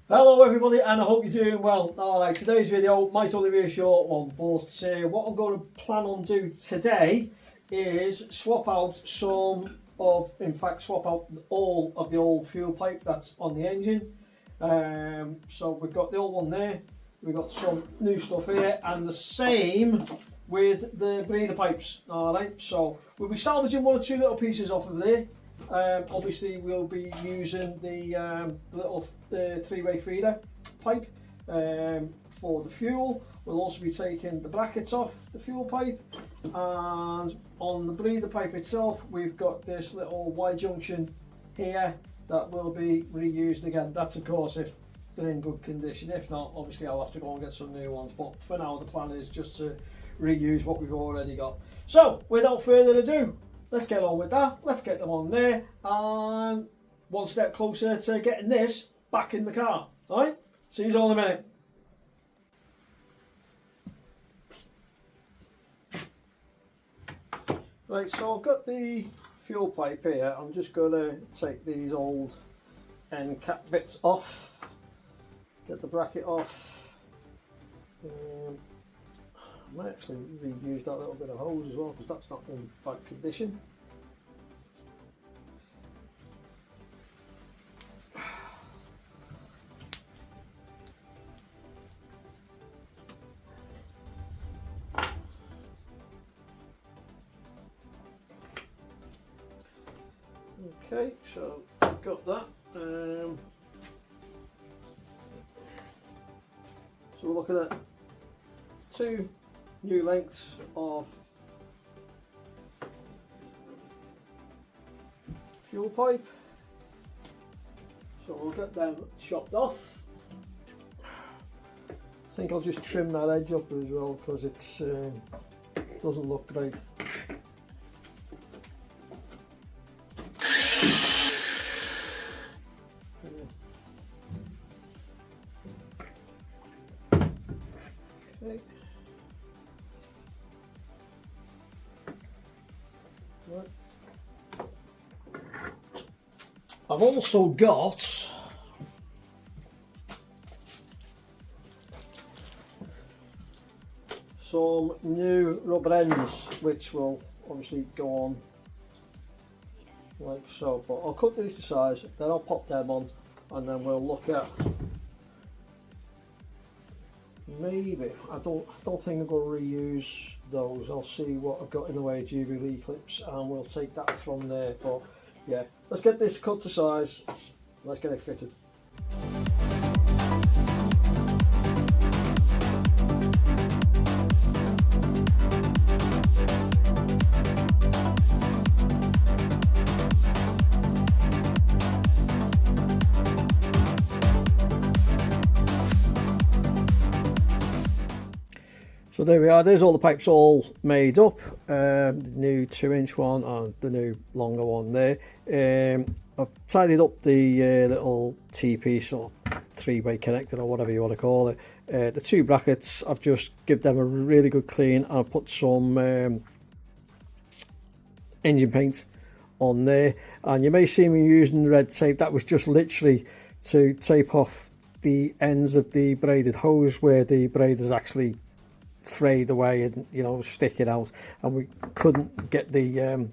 Hello everybody, and I hope you're doing well. Alright, today's video might only be a short one, but what I'm going to plan on do today is swap out swap out all of the old fuel pipe that's on the engine. So we've got the old one there, we've got some new stuff here, and the same with the breather pipes. Alright, so we'll be salvaging one or two little pieces off of there. Obviously we'll be using the little three-way feeder pipe for the fuel. We'll also be taking the brackets off the fuel pipe, and on the breather pipe itself we've got this little Y junction here that will be reused again. That's of course if they're in good condition. If not, obviously I'll have to go and get some new ones, but for now the plan is just to reuse what we've already got. So without further ado, let's get on with that. Let's get them on there, and one step closer to getting this back in the car. Alright, see you all in a minute. Right, so I've got the fuel pipe here. I'm just going to take these old end cap bits off, get the bracket off. I might actually reuse that little bit of hose as well, because that's not in bad condition. Okay, so I've got that. So we're looking at two new lengths of fuel pipe, so we'll get them chopped off. I think I'll just trim that edge up as well, because it's doesn't look great. Okay. Right. I've also got some new rubber ends which will obviously go on like so, but I'll cut these to size, then I'll pop them on, and then we'll look at maybe, I don't think I'm going to reuse those. I'll see what I've got in the way of Jubilee clips and we'll take that from there. But yeah, let's get this cut to size, let's get it fitted. So there we are, there's all the pipes all made up, the new 2-inch one and the new longer one there. I've tidied up the little T-piece or three-way connector or whatever you want to call it. The two brackets, I've just give them a really good clean, and I've put some engine paint on there, and you may see me using red tape. That was just literally to tape off the ends of the braided hose where the braid is actually frayed away and, you know, stick it out, and we couldn't get the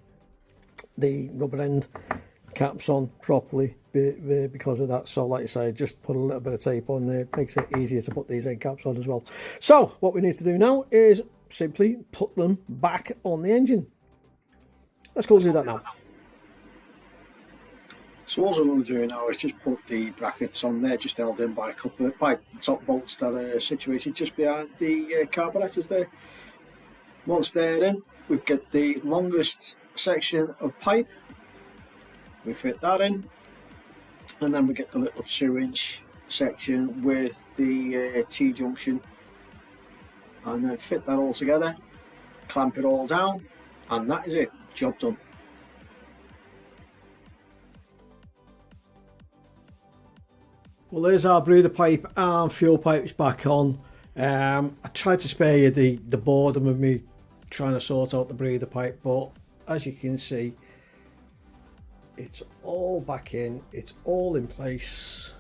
rubber end caps on properly because of that. So like I say, just put a little bit of tape on there, makes it easier to put these end caps on as well. So what we need to do now is simply put them back on the engine. Let's go do that now. So all I'm going to do now is just put the brackets on there, just held in by a couple of top bolts that are situated just behind the carburetors there. Once they're in, we get the longest section of pipe, we fit that in, and then we get the little 2-inch section with the T-junction, and then fit that all together, clamp it all down, and that is it, job done. Well, there's our breather pipe and fuel pipes back on. I tried to spare you the boredom of me trying to sort out the breather pipe, but as you can see, it's all back in, it's all in place.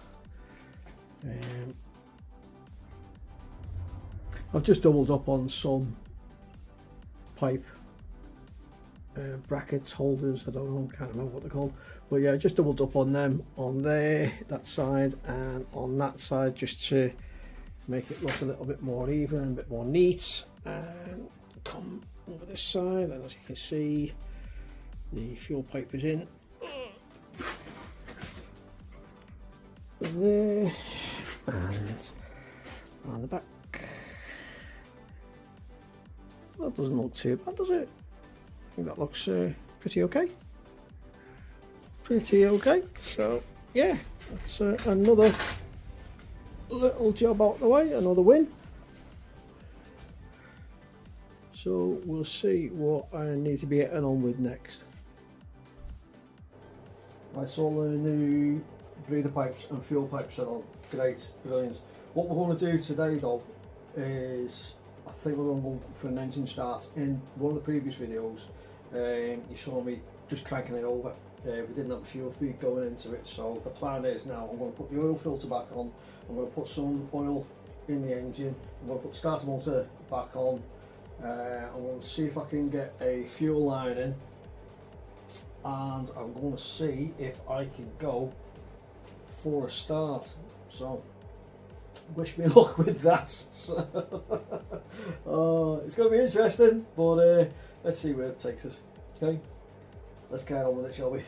I've just doubled up on some pipe brackets, holders, I don't know, can't remember what they're called, but yeah, just doubled up on them on there, that side, and on that side, just to make it look a little bit more even, a bit more neat. And come over this side, and as you can see, the fuel pipe is in there, and on the back. That doesn't look too bad, does it? I think that looks pretty okay. Pretty okay. So yeah, that's another little job out the way, another win. So we'll see what I need to be getting on with next. Right, so all the new breather pipes and fuel pipes are on. Great, brilliant. What we're going to do today though is, I think we're going to go for an engine start. In one of the previous videos, you saw me just cranking it over. We didn't have a fuel feed going into it, so the plan is now I'm going to put the oil filter back on, I'm going to put some oil in the engine, I'm going to put the starter motor back on, I'm going to see if I can get a fuel line in, and I'm going to see if I can go for a start. So wish me luck with that. So, it's going to be interesting, but let's see where it takes us. Okay, let's get on with it, shall we?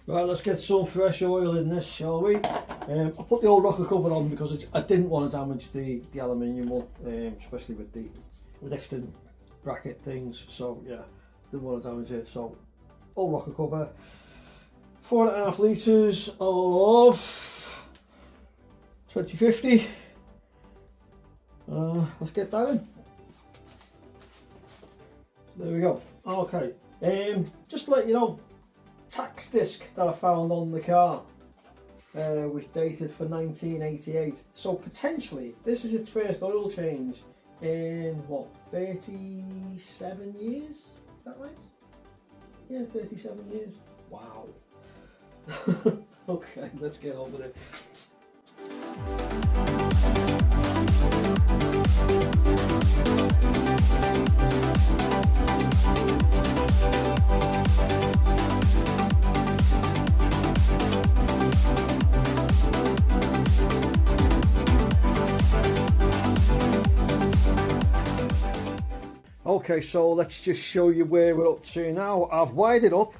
Right, let's get some fresh oil in this, shall we? I put the old rocker cover on because I didn't want to damage the aluminium one, especially with the lifting bracket things. So yeah, didn't want to damage it. So old rocker cover, 4.5 litres of 2050. Let's get that in. There we go. Okay, just to let you know, tax disc that I found on the car was dated for 1988, so potentially this is its first oil change in what, 37 years? Is that right? Yeah, 37 years. Wow. Okay, let's get on with it. Okay, so let's just show you where we're up to now. I've wired it up,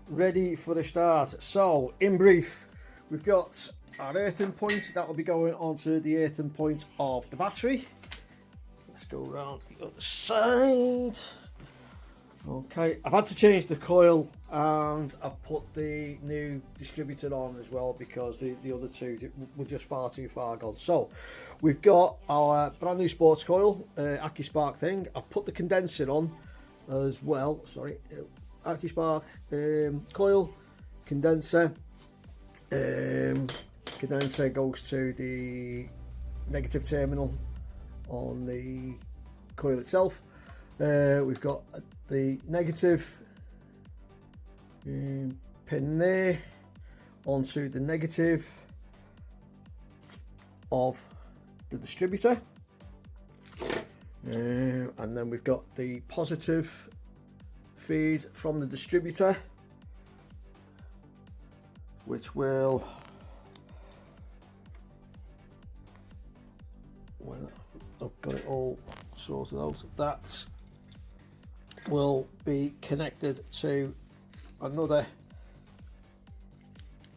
ready for the start. So, in brief, we've got our earthing point that will be going onto the earthing point of the battery. Let's go around the other side. Okay, I've had to change the coil and I've put the new distributor on as well because the other two were just far too far gone. So we've got our brand new sports coil, AccuSpark thing. I've put the condenser on as well. Sorry, AccuSpark coil, condenser. Condenser goes to the negative terminal on the coil itself. We've got the negative pin there onto the negative of the distributor, and then we've got the positive feed from the distributor, which will, when I've got it all sorted out, that will be connected to another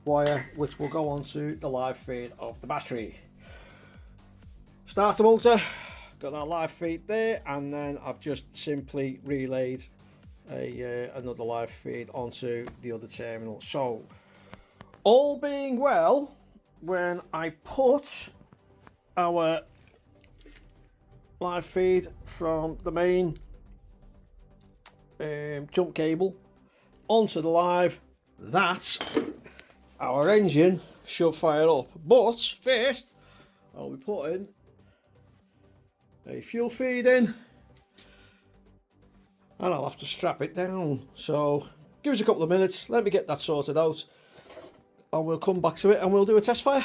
wire which will go onto the live feed of the battery. Starter motor, got that live feed there, and then I've just simply relayed another live feed onto the other terminal. So all being well, when I put our live feed from the main jump cable onto the live, that our engine should fire up. But first I'll be putting a fuel feed in, and I'll have to strap it down. So give us a couple of minutes, let me get that sorted out, and we'll come back to it and we'll do a test fire.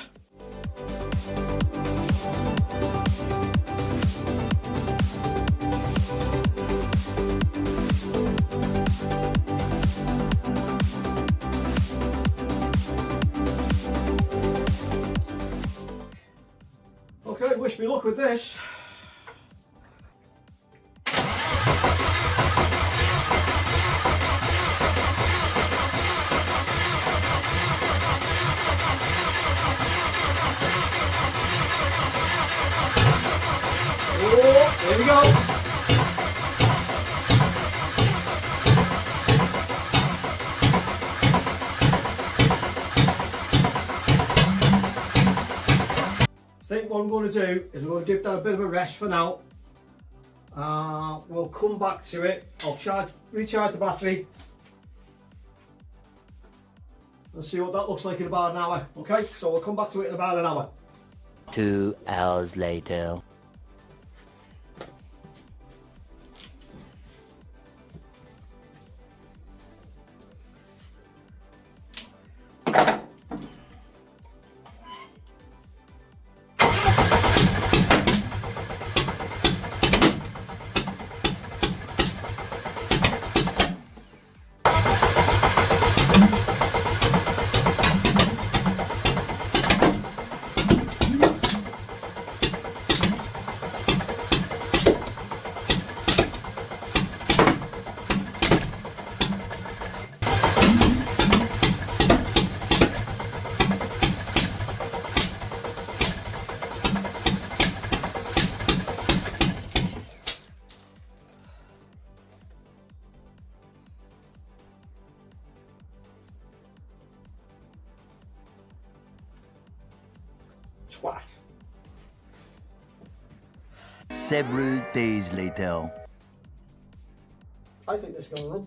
Okay, wish me luck with this. Oh, there we go. I think what I'm going to do is I'm going to give that a bit of a rest for now. We'll come back to it. I'll recharge the battery and see what that looks like in about an hour. Okay, so we'll come back to it in about an hour. 2 hours later. Twat. Several days later. I think this is going to run.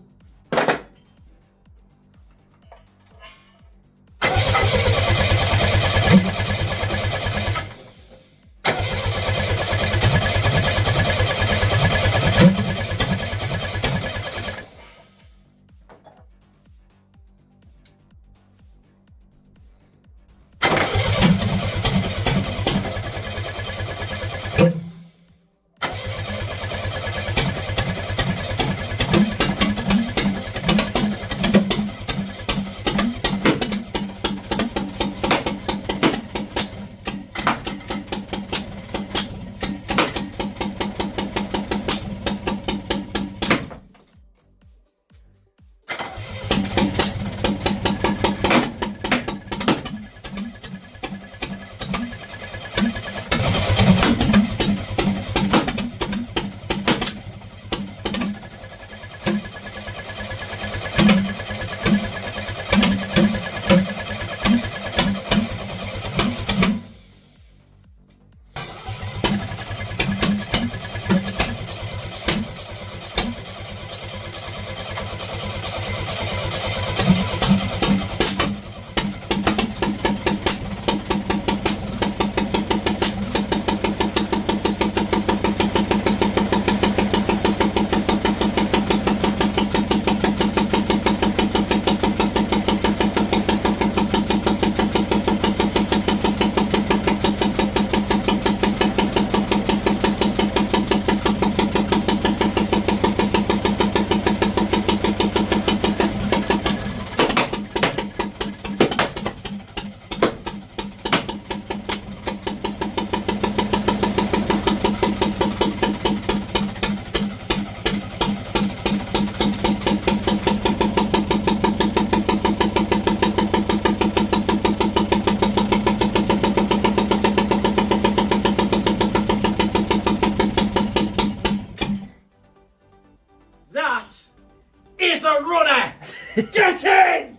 Get in!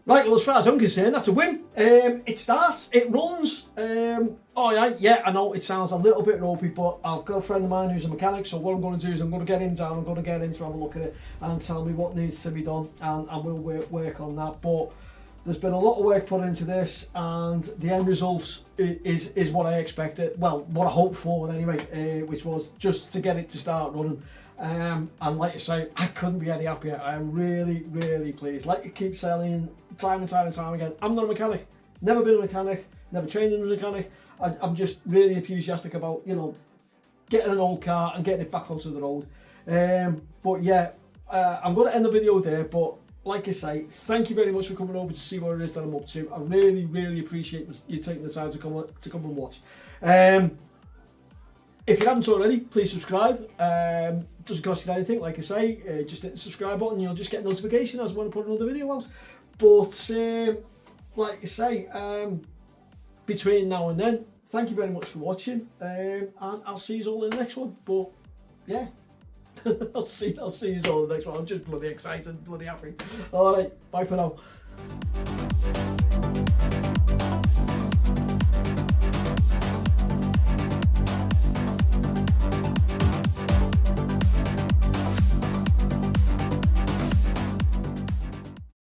Right, well, as far as I'm concerned, that's a win. It starts, it runs. Oh yeah, I know it sounds a little bit ropey, but I've got a friend of mine who's a mechanic, so what I'm going to do is I'm going to get him down, I'm going to get him to have a look at it and tell me what needs to be done, and we'll work on that. But there's been a lot of work put into this, and the end result is what I expected, well, what I hoped for anyway, which was just to get it to start running. And like I say, I couldn't be any happier. I am really, really pleased. Like you keep saying time and time and time again, I'm not a mechanic, never been a mechanic, never trained in a mechanic. I'm just really enthusiastic about, you know, getting an old car and getting it back onto the road. But yeah, I'm going to end the video there, but like I say, thank you very much for coming over to see what it is that I'm up to. I really, really appreciate you taking the time to come and watch. If you haven't already, please subscribe. Doesn't cost you anything, like I say. Just hit the subscribe button, you'll just get a notification as when I put another video out. But like I say, between now and then, thank you very much for watching, and I'll see you all in the next one. But yeah, I'll see you all in the next one. I'm just bloody excited, bloody happy. All right, bye for now.